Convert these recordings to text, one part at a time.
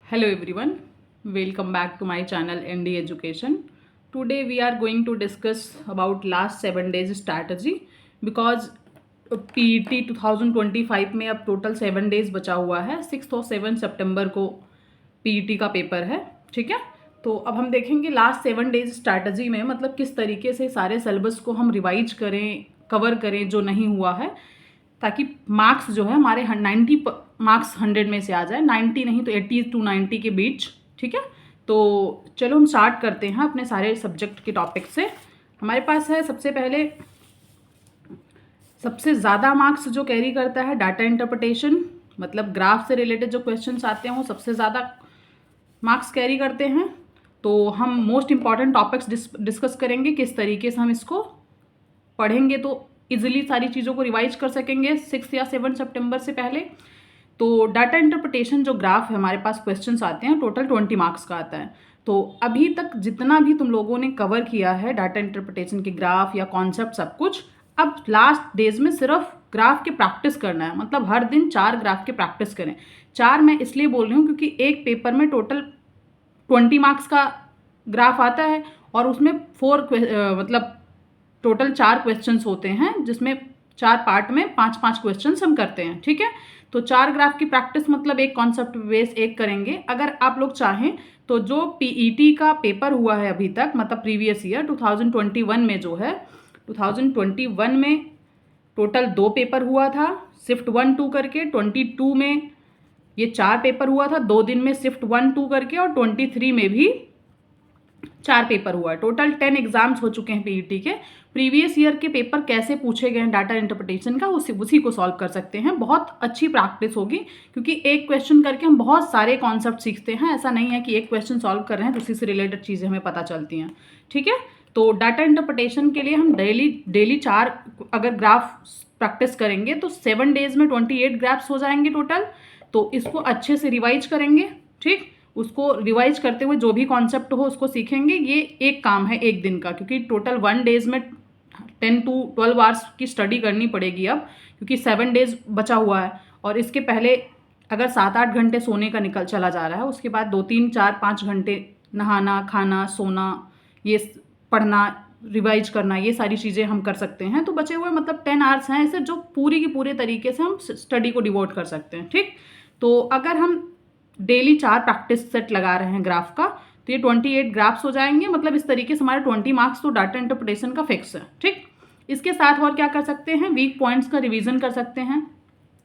Hello everyone, welcome back to my channel ND Education. Today we are going to discuss about last 7 days strategy because PET 2025 में अब total 7 days बचा हुआ है। 6 और 7 सितंबर को PET का पेपर है, ठीक है। तो अब हम देखेंगे लास्ट 7 डेज स्ट्रैटेजी में मतलब किस तरीके से सारे सिलेबस को हम रिवाइज करें, कवर करें जो नहीं हुआ है, ताकि मार्क्स जो है हमारे 90 मार्क्स 100 में से आ जाए, 90 नहीं तो 80 to 90 के बीच, ठीक है। तो चलो हम स्टार्ट करते हैं अपने सारे सब्जेक्ट के टॉपिक से। हमारे पास है सबसे पहले सबसे ज़्यादा मार्क्स जो कैरी करता है डाटा इंटरप्रिटेशन, मतलब ग्राफ से रिलेटेड जो क्वेश्चंस आते हैं वो सबसे ज़्यादा मार्क्स कैरी करते हैं। तो हम मोस्ट इंपॉर्टेंट टॉपिक्स डिस्कस करेंगे, किस तरीके से हम इसको पढ़ेंगे तो इजीली सारी चीज़ों को रिवाइज कर सकेंगे 6 या 7 सितंबर से पहले। तो डाटा इंटरप्रिटेशन जो ग्राफ है हमारे पास क्वेश्चंस आते हैं, टोटल 20 मार्क्स का आता है। तो अभी तक जितना भी तुम लोगों ने कवर किया है डाटा इंटरप्रिटेशन के ग्राफ या कॉन्सेप्ट सब कुछ, अब लास्ट डेज में सिर्फ ग्राफ की प्रैक्टिस करना है। मतलब हर दिन 4 ग्राफ की प्रैक्टिस करें। 4 मैं इसलिए बोल रही हूँ क्योंकि एक पेपर में टोटल 20 मार्क्स का ग्राफ आता है और उसमें मतलब टोटल 4 क्वेश्चंस होते हैं, जिसमें 4 पार्ट में 5-5 क्वेश्चंस हम करते हैं, ठीक है। तो 4 ग्राफ की प्रैक्टिस मतलब एक कॉन्सेप्ट बेस एक करेंगे। अगर आप लोग चाहें तो जो पीईटी का पेपर हुआ है अभी तक, मतलब प्रीवियस ईयर 2021 में जो है, 2021 में टोटल 2 पेपर हुआ था, शिफ्ट 1-2 करके। 22 में ये 4 पेपर हुआ था 2 दिन में, शिफ्ट 1-2 करके। और 23 में भी 4 पेपर हुआ है। टोटल 10 एग्जाम्स हो चुके हैं पीईटी के। प्रीवियस ईयर के पेपर कैसे पूछे गए हैं डाटा इंटरप्रिटेशन का, उसी को सॉल्व कर सकते हैं। बहुत अच्छी प्रैक्टिस होगी क्योंकि एक क्वेश्चन करके हम बहुत सारे कॉन्सेप्ट सीखते हैं। ऐसा नहीं है कि एक क्वेश्चन सॉल्व कर रहे हैं तो उसी से रिलेटेड चीज़ें हमें पता चलती हैं, ठीक है। तो डाटा इंटरप्रिटेशन के लिए हम डेली 4 अगर ग्राफ प्रैक्टिस करेंगे तो 7 डेज में 28 ग्राफ्स हो जाएंगे टोटल। तो इसको अच्छे से रिवाइज करेंगे, ठीक। उसको रिवाइज करते हुए जो भी कॉन्सेप्ट हो उसको सीखेंगे। ये एक काम है एक दिन का, क्योंकि टोटल 1 डेज में 10 to 12 आवर्स की स्टडी करनी पड़ेगी अब, क्योंकि 7 डेज बचा हुआ है। और इसके पहले अगर 7-8 घंटे सोने का निकल चला जा रहा है, उसके बाद 2-3-4-5 घंटे नहाना, खाना, सोना, ये पढ़ना, रिवाइज करना, ये सारी चीज़ें हम कर सकते हैं। तो बचे हुए मतलब 10 आवर्स हैं ऐसे जो पूरी की पूरे तरीके से हम स्टडी को डिवोट कर सकते हैं, ठीक। तो अगर हम डेली 4 प्रैक्टिस सेट लगा रहे हैं ग्राफ का तो ये 28 ग्राफ्स हो जाएंगे। मतलब इस तरीके से हमारे 20 मार्क्स तो डाटा इंटरप्रिटेशन का फिक्स है, ठीक। इसके साथ और क्या कर सकते हैं, वीक पॉइंट्स का रिवीजन कर सकते हैं।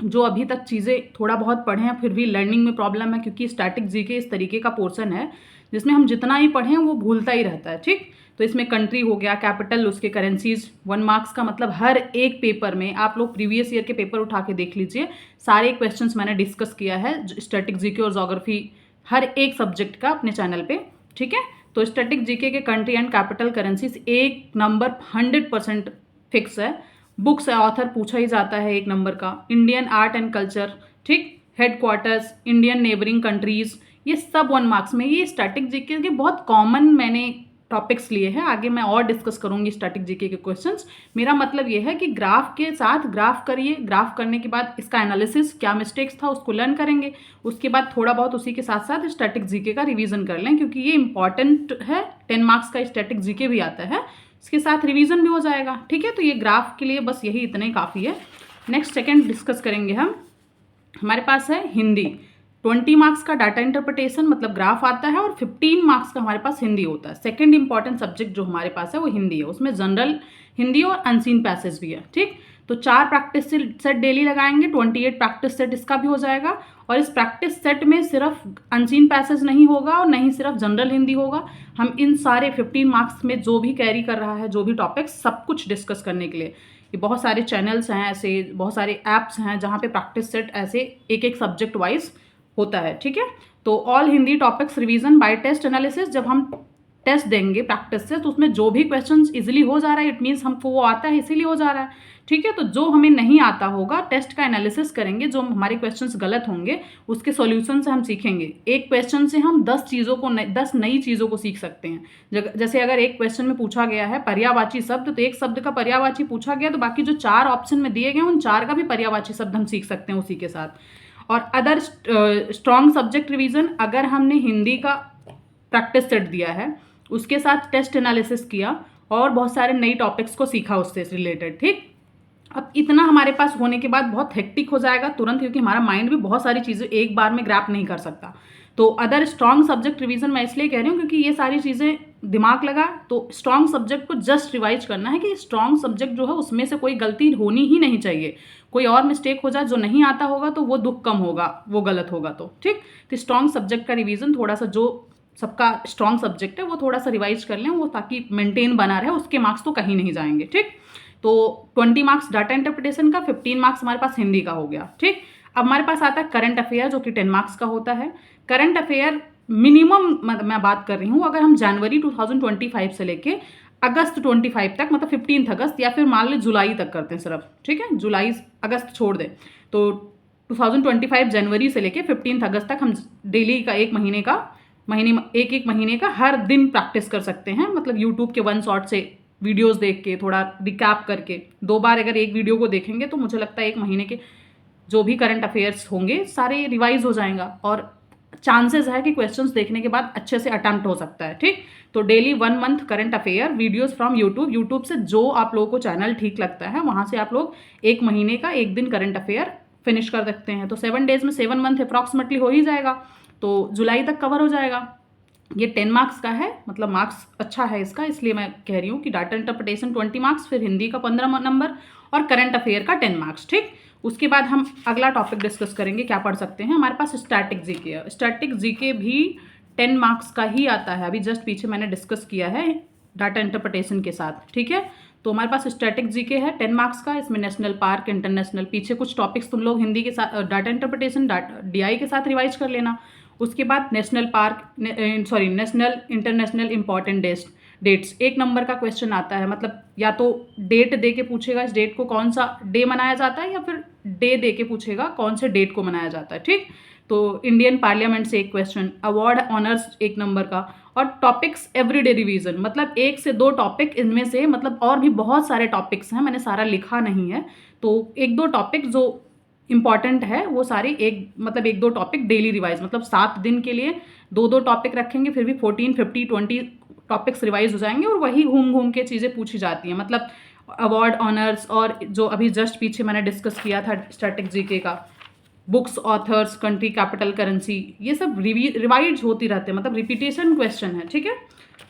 जो अभी तक चीज़ें थोड़ा बहुत पढ़े हैं फिर भी लर्निंग में प्रॉब्लम है, क्योंकि स्टैटिक जीके इस तरीके का पोर्शन है जिसमें हम जितना ही पढ़ें वो भूलता ही रहता है, ठीक। तो इसमें कंट्री हो गया, कैपिटल, उसके करेंसीज, 1 मार्क्स का। मतलब हर एक पेपर में आप लोग प्रीवियस ईयर के पेपर उठा के देख लीजिए, सारे क्वेश्चंस मैंने डिस्कस किया है स्टैटिक जीके और ज्योग्राफी हर एक सब्जेक्ट का अपने चैनल पे, ठीक है। तो स्टैटिक जीके के कंट्री एंड कैपिटल करेंसीज एक नंबर 100% फिक्स है। बुक्स से ऑथर पूछा ही जाता है 1 नंबर का। इंडियन आर्ट एंड कल्चर, ठीक। हेडक्वार्टर्स, इंडियन नेबरिंग कंट्रीज, ये सब 1 मार्क्स में। ये स्टैटिक जीके के बहुत कॉमन मैंने टॉपिक्स लिए हैं। आगे मैं और डिस्कस करूंगी स्टैटिक जीके के क्वेश्चंस। मेरा मतलब ये है कि ग्राफ के साथ ग्राफ करिए, ग्राफ करने के बाद इसका एनालिसिस, क्या मिस्टेक्स था उसको लर्न करेंगे। उसके बाद थोड़ा बहुत उसी के साथ साथ स्टैटिक जीके का रिवीजन कर लें, क्योंकि ये इंपॉर्टेंट है। 10 मार्क्स का स्टैटिक जीके भी आता है, इसके साथ रिवीजन भी हो जाएगा, ठीक है। तो ये ग्राफ के लिए बस यही इतने काफ़ी है। नेक्स्ट सेकेंड डिस्कस करेंगे हम। हमारे पास है हिंदी। 20 मार्क्स का डाटा इंटरप्रिटेशन मतलब ग्राफ आता है और 15 मार्क्स का हमारे पास हिंदी होता है। सेकंड इंपॉर्टेंट सब्जेक्ट जो हमारे पास है वो हिंदी है। उसमें जनरल हिंदी और अनसीन पैसेज भी है, ठीक। तो 4 प्रैक्टिस सेट डेली लगाएंगे, 28 प्रैक्टिस सेट इसका भी हो जाएगा। और इस प्रैक्टिस सेट में सिर्फ अनसीन पैसेज नहीं होगा और नहीं सिर्फ जनरल हिंदी होगा। हम इन सारे 15 मार्क्स में जो भी कैरी कर रहा है, जो भी टॉपिक्स, सब कुछ डिस्कस करने के लिए ये बहुत सारे चैनल्स हैं, ऐसे बहुत सारे ऐप्स हैं जहाँ पे प्रैक्टिस सेट ऐसे एक सब्जेक्ट वाइज होता है, ठीक है। तो all Hindi topics revision by test analysis. जब हम टेस्ट देंगे प्रैक्टिस से तो उसमें जो भी क्वेश्चंस इजीली हो जा रहा है, इट मीन्स हमको वो आता है इसीलिए हो जा रहा है, ठीक है। तो जो हमें नहीं आता होगा टेस्ट का एनालिसिस करेंगे, जो हमारे क्वेश्चंस गलत होंगे उसके सॉल्यूशन से हम सीखेंगे। एक क्वेश्चन से हम 10 नई चीज़ों को सीख सकते हैं। जैसे अगर एक क्वेश्चन में पूछा गया है पर्यायवाची शब्द, तो एक शब्द का पर्यायवाची पूछा गया तो बाकी जो 4 ऑप्शन में दिए गए उन 4 का भी पर्यायवाची शब्द हम सीख सकते हैं उसी के साथ। और अदर स्ट्रॉन्ग सब्जेक्ट रिवीजन, अगर हमने हिंदी का प्रैक्टिस सेट दिया है, उसके साथ टेस्ट एनालिसिस किया और बहुत सारे नई टॉपिक्स को सीखा उससे रिलेटेड, ठीक। अब इतना हमारे पास होने के बाद बहुत हेक्टिक हो जाएगा तुरंत, क्योंकि हमारा माइंड भी बहुत सारी चीज़ें एक बार में ग्रैप नहीं कर सकता। तो अदर स्ट्रॉन्ग सब्जेक्ट रिवीजन मैं इसलिए कह रही हूँ क्योंकि ये सारी चीज़ें दिमाग लगा, तो स्ट्रॉन्ग सब्जेक्ट को जस्ट रिवाइज करना है कि स्ट्रॉन्ग सब्जेक्ट जो है उसमें से कोई गलती होनी ही नहीं चाहिए। कोई और मिस्टेक हो जाए जो नहीं आता होगा तो वो दुख कम होगा, वो गलत होगा तो, ठीक। तो स्ट्रॉन्ग सब्जेक्ट का रिवीजन थोड़ा सा, जो सबका स्ट्रॉन्ग सब्जेक्ट है वो थोड़ा सा रिवाइज कर लें, वो ताकि मेंटेन बना रहे, उसके मार्क्स तो कहीं नहीं जाएंगे, ठीक। तो 20 मार्क्स डाटा इंटरप्रिटेशन का, 15 मार्क्स हमारे पास हिंदी का हो गया, ठीक। अब हमारे पास आता है करंट अफेयर, जो कि 10 मार्क्स का होता है। करंट अफेयर मिनिमम मैं बात कर रही हूँ, अगर हम जनवरी 2025 से लेके अगस्त 25 तक, मतलब 15 अगस्त या फिर मान लो जुलाई तक करते हैं सिर्फ, ठीक है, जुलाई अगस्त छोड़ दें, तो 2025 जनवरी से लेके 15 अगस्त तक हम डेली का एक महीने का हर दिन प्रैक्टिस कर सकते हैं। मतलब यूट्यूब के वन शॉट से वीडियोस देख के, थोड़ा रिकैप करके, 2 बार अगर एक वीडियो को देखेंगे तो मुझे लगता है एक महीने के जो भी करंट अफेयर्स होंगे सारे रिवाइज हो जाएगा, और चांसेस है कि क्वेश्चंस देखने के बाद अच्छे से अटेम्प्ट हो सकता है, ठीक। तो daily 1 month current affair videos from YouTube से जो आप लोगों को चैनल ठीक लगता है वहाँ से आप लोग एक महीने का एक दिन करंट अफेयर फिनिश कर सकते हैं। तो 7 डेज में 7 मंथ अप्रॉक्सीमेटली हो ही जाएगा, तो जुलाई तक कवर हो जाएगा। ये 10 मार्क्स का है, मतलब मार्क्स अच्छा है इसका, इसलिए मैं कह रही हूँ कि डाटा इंटरप्रिटेशन 20 मार्क्स, फिर हिंदी का 15 नंबर और करंट अफेयर का 10 मार्क्स, ठीक। उसके बाद हम अगला टॉपिक डिस्कस करेंगे, क्या पढ़ सकते हैं। हमारे पास स्टैटिक जीके है। स्टैटिक जीके भी 10 मार्क्स का ही आता है, अभी जस्ट पीछे मैंने डिस्कस किया है डाटा इंटरप्रिटेशन के साथ, ठीक है। तो हमारे पास स्टैटिक जीके है 10 मार्क्स का, इसमें नेशनल पार्क, इंटरनेशनल, पीछे कुछ टॉपिक्स तुम लोग हिंदी के साथ डाटा इंटरप्रिटेशन DI के साथ रिवाइज कर लेना। उसके बाद national international important dates, 1 number का क्वेश्चन आता है, मतलब या तो डेट दे के पूछेगा इस डेट को कौन सा डे मनाया जाता है, या फिर डे दे के पूछेगा कौन से डेट को मनाया जाता है, ठीक। तो इंडियन पार्लियामेंट से एक क्वेश्चन, अवार्ड ऑनर्स 1 नंबर का, और टॉपिक्स एवरीडे रिवीजन, मतलब 1 से 2 टॉपिक इनमें से, मतलब और भी बहुत सारे टॉपिक्स हैं, मैंने सारा लिखा नहीं है, तो 1-2 टॉपिक जो इंपॉर्टेंट है वो सारे मतलब 1-2 टॉपिक डेली रिवाइज, मतलब 7 दिन के लिए 2-2 टॉपिक रखेंगे, फिर भी 14, 50, 20 टॉपिक्स रिवाइज हो जाएंगे, और वही घूम घूम के चीज़ें पूछी जाती हैं। मतलब अवार्ड ऑनर्स, और जो अभी जस्ट पीछे मैंने डिस्कस किया था स्टैटिक जीके का, books, authors, country, capital, currency, ये सब रिवाइज होती रहते हैं, मतलब रिपीटेशन क्वेश्चन है, ठीक है।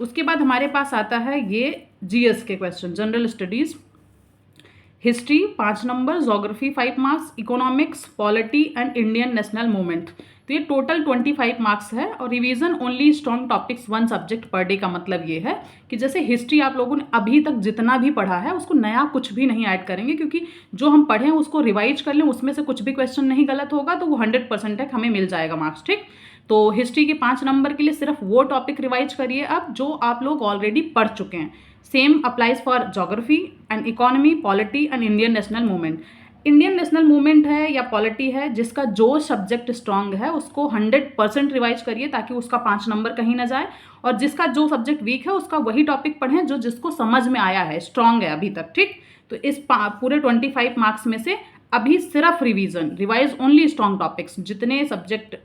उसके बाद हमारे पास आता है ये GS के question, general studies, history 5 number, geography 5 marks, economics, polity and Indian national movement. तो ये टोटल 25 मार्क्स है, और revision only strong topics 1 subject per day का मतलब ये है कि जैसे हिस्ट्री आप लोगों ने अभी तक जितना भी पढ़ा है उसको नया कुछ भी नहीं ऐड करेंगे, क्योंकि जो हम पढ़ें उसको रिवाइज कर लें, उसमें से कुछ भी क्वेश्चन नहीं गलत होगा तो वो 100% तक हमें मिल जाएगा मार्क्स, ठीक। तो हिस्ट्री के 5 नंबर के लिए सिर्फ वो टॉपिक रिवाइज करिए अब जो आप लोग ऑलरेडी पढ़ चुके हैं। Same applies for geography and economy, polity and Indian national movement. Indian national movement है या पॉलिटी है, जिसका जो सब्जेक्ट स्ट्रांग है उसको 100% रिवाइज करिए ताकि उसका 5 नंबर कहीं ना जाए, और जिसका जो सब्जेक्ट वीक है उसका वही टॉपिक पढ़ें जो जिसको समझ में आया है, स्ट्रांग है अभी तक, ठीक। तो इस पूरे 25 मार्क्स में से अभी सिर्फ रिवाइज ओनली स्ट्रांग टॉपिक्स, जितने सब्जेक्ट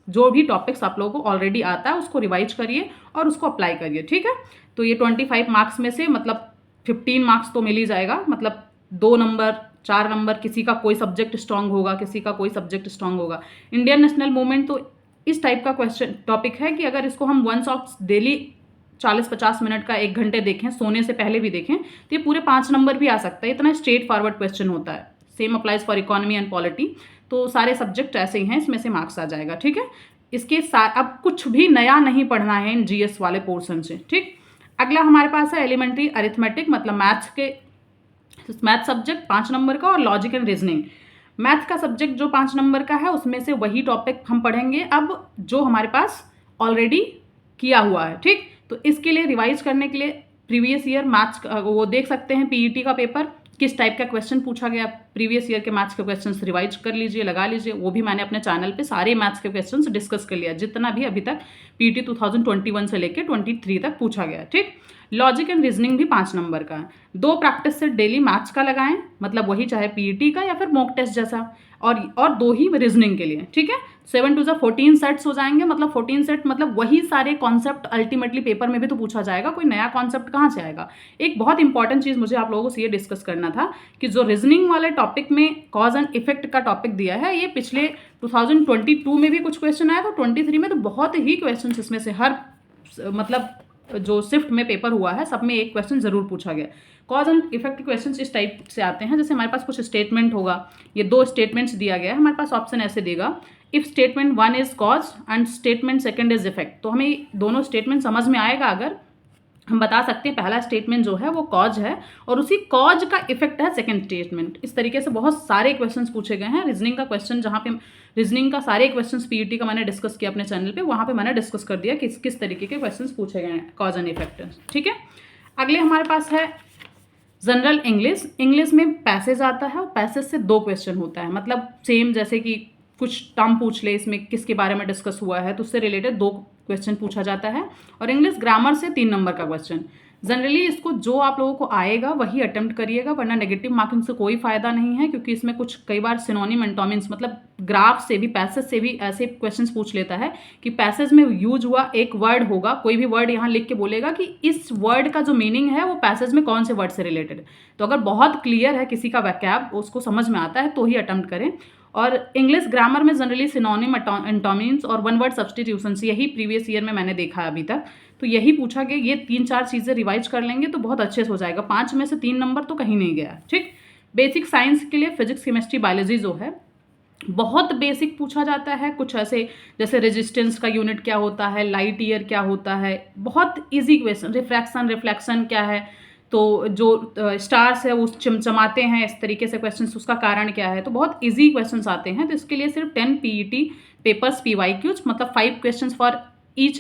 जो भी टॉपिक्स आप लोगों को ऑलरेडी आता है उसको रिवाइज करिए और उसको अप्लाई करिए, ठीक है। तो ये 25 मार्क्स में से मतलब 15 मार्क्स तो मिल ही जाएगा, मतलब 2 नंबर 4 नंबर किसी का कोई सब्जेक्ट स्ट्रांग होगा, किसी का कोई सब्जेक्ट स्ट्रांग होगा। इंडियन नेशनल मूवमेंट तो इस टाइप का क्वेश्चन टॉपिक है कि अगर इसको हम 1 शॉट डेली 40-50 मिनट का 1 घंटे देखें, सोने से पहले भी देखें, तो ये पूरे 5 नंबर भी आ सकता है, इतना स्ट्रेट फॉरवर्ड क्वेश्चन होता है। Same applies for economy and polity, तो सारे सब्जेक्ट ऐसे ही हैं, इसमें से मार्क्स आ जाएगा, ठीक है। इसके साथ अब कुछ भी नया नहीं पढ़ना है इन GS वाले पोर्शन से, ठीक। अगला हमारे पास है एलिमेंट्री अरिथमेटिक, मतलब मैथ सब्जेक्ट 5 नंबर का, और लॉजिक एंड रीजनिंग। मैथ का सब्जेक्ट जो 5 नंबर का है उसमें से वही टॉपिक हम पढ़ेंगे अब जो हमारे पास ऑलरेडी किया हुआ है, ठीक। तो इसके लिए रिवाइज करने के लिए प्रीवियस ईयर मैथ्स वो देख सकते हैं, PET का पेपर किस टाइप का क्वेश्चन पूछा गया, प्रीवियस ईयर के मैथ्स के क्वेश्चंस रिवाइज कर लीजिए, लगा लीजिए। वो भी मैंने अपने चैनल पे सारे मैथ्स के क्वेश्चंस डिस्कस कर लिया, जितना भी अभी तक PET 2021 से लेकर 23 तक पूछा गया, ठीक। लॉजिक एंड रीजनिंग भी 5 नंबर का है। 2 प्रैक्टिस सेट डेली मैथ्स का लगाएं, मतलब वही चाहे PET का या फिर मॉक टेस्ट जैसा, और 2 ही रीजनिंग के लिए, ठीक है। 7 टू 14 सेट्स हो जाएंगे, मतलब 14 सेट मतलब वही सारे कॉन्सेप्ट अल्टीमेटली पेपर में भी तो पूछा जाएगा, कोई नया कॉन्सेप्ट कहाँ से आएगा। एक बहुत इंपॉर्टेंट चीज़ मुझे आप लोगों से ये डिस्कस करना था कि जो रीजनिंग वाले टॉपिक में कॉज एंड इफेक्ट का टॉपिक दिया है, ये पिछले 2022 में भी कुछ क्वेश्चन आया था, 23 में तो बहुत ही क्वेश्चन इसमें से हर मतलब जो शिफ्ट में पेपर हुआ है सब में एक क्वेश्चन जरूर पूछा गया। कॉज एंड इफेक्ट क्वेश्चन इस टाइप से आते हैं, जैसे हमारे पास कुछ स्टेटमेंट होगा, ये 2 स्टेटमेंट्स दिया गया है, हमारे पास ऑप्शन ऐसे देगा if statement 1 is cause and statement 2 is effect. तो हमें दोनों स्टेटमेंट समझ में आएगा अगर हम बता सकते हैं पहला स्टेटमेंट जो है वो कॉज है और उसी कॉज का इफेक्ट है सेकंड स्टेटमेंट। इस तरीके से बहुत सारे क्वेश्चंस पूछे गए हैं रीजनिंग का क्वेश्चन, जहाँ पे रीजनिंग का सारे क्वेश्चंस पीईटी का मैंने डिस्कस किया अपने चैनल पे, वहाँ पे मैंने डिस्कस कर दिया किस किस तरीके के क्वेश्चंस पूछे गए हैं कॉज एंड इफेक्ट, ठीक है। अगले हमारे पास है जनरल इंग्लिश। इंग्लिश में पैसेज आता है और पैसेज से 2 क्वेश्चन होता है, मतलब सेम जैसे कि कुछ टर्म पूछ ले इसमें किसके बारे में डिस्कस हुआ है तो उससे रिलेटेड 2 क्वेश्चन पूछा जाता है। और इंग्लिश ग्रामर से 3 नंबर का क्वेश्चन। जनरली इसको जो आप लोगों को आएगा वही अटेम्प्ट करिएगा, वरना नेगेटिव मार्किंग से कोई फायदा नहीं है, क्योंकि इसमें कुछ कई बार सिनोनिम एंटोनिम्स मतलब ग्राफ से भी पैसेज से भी ऐसे क्वेश्चंस पूछ लेता है कि पैसेज में यूज हुआ एक वर्ड होगा, कोई भी वर्ड यहाँ लिख के बोलेगा कि इस वर्ड का जो मीनिंग है वो पैसेज में कौन से वर्ड से रिलेटेड। तो अगर बहुत क्लियर है किसी का वैकैब, उसको समझ में आता है तो ही अटेम्प्ट करें। और इंग्लिश ग्रामर में जनरली सिनोनिम एंटोनिम्स और 1 वर्ड सब्स्टिट्यूशंस, यही प्रीवियस ईयर में मैंने देखा है अभी तक, तो यही पूछा गया। ये 3-4 चीज़ें रिवाइज कर लेंगे तो बहुत अच्छे से हो जाएगा, 5 में से 3 नंबर तो कहीं नहीं गया, ठीक। बेसिक साइंस के लिए फिजिक्स केमिस्ट्री बायोलॉजी जो है बहुत बेसिक पूछा जाता है, कुछ ऐसे जैसे रेजिस्टेंस का यूनिट क्या होता है, लाइट ईयर क्या होता है, बहुत ईजी क्वेश्चन। रिफ्रैक्शन रिफ्लेक्शन क्या है, तो जो स्टार्स है वो चमचमाते हैं, इस तरीके से क्वेश्चंस, उसका कारण क्या है, तो बहुत इजी क्वेश्चंस आते हैं। तो इसके लिए सिर्फ 10 पीईटी पेपर्स PYQs, मतलब 5 क्वेश्चंस फॉर ईच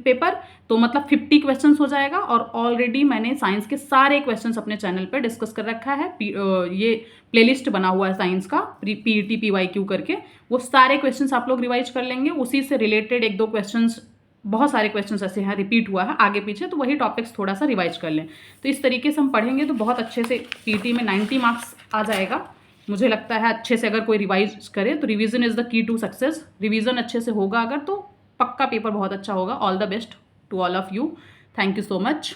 पेपर, तो मतलब 50 क्वेश्चंस हो जाएगा। और ऑलरेडी मैंने साइंस के सारे क्वेश्चंस अपने चैनल पे डिस्कस कर रखा है, ये प्लेलिस्ट बना हुआ है साइंस का PET PYQ करके, वो सारे क्वेश्चंस आप लोग रिवाइज कर लेंगे। उसी से रिलेटेड 1-2 क्वेश्चंस, बहुत सारे क्वेश्चंस ऐसे हैं रिपीट हुआ है आगे पीछे, तो वही टॉपिक्स थोड़ा सा रिवाइज कर लें। तो इस तरीके से हम पढ़ेंगे तो बहुत अच्छे से PET में 90 मार्क्स आ जाएगा मुझे लगता है। अच्छे से अगर कोई रिवाइज करे तो revision is the key to success. Revision अच्छे से होगा अगर तो पक्का पेपर बहुत अच्छा होगा। All the best to all of you. Thank you so much.